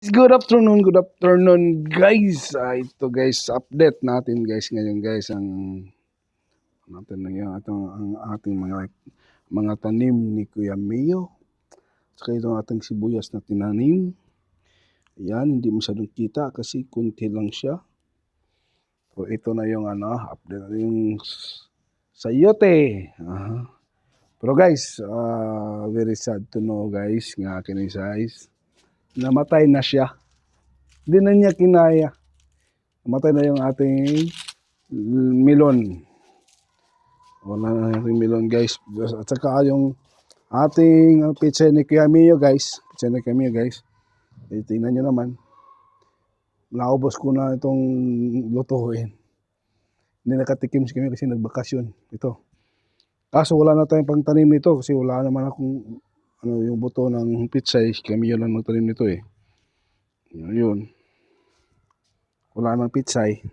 good afternoon guys. Ito guys, update natin guys ngayon guys ang natin ngayon ang ating mga tanim ni Kuya Mio. Saka itong ating sibuyas na tinanim. Ayan, hindi masyadong kita kasi kunti lang siya. So ito na yung update yung sayote. Pero guys, very sad to know guys nga kinisais. Namatay na siya. Hindi na niya kinaya. Namatay na yung ating melon. Wala na yung melon guys. At saka yung ating pizza ni Kuya Mio guys. Pizza ni Kuya Mio guys. Tingnan nyo naman. Naubos ko na itong lutuin. Hindi nakatikim si Kuya Mio kasi nagbakasyon. Ito. Kaso wala na tayong pangtanim nito kasi wala naman akong yung buto ng pizza. Si Kuya Mio lang magtanim nito eh. Yun. Wala nang pitsay.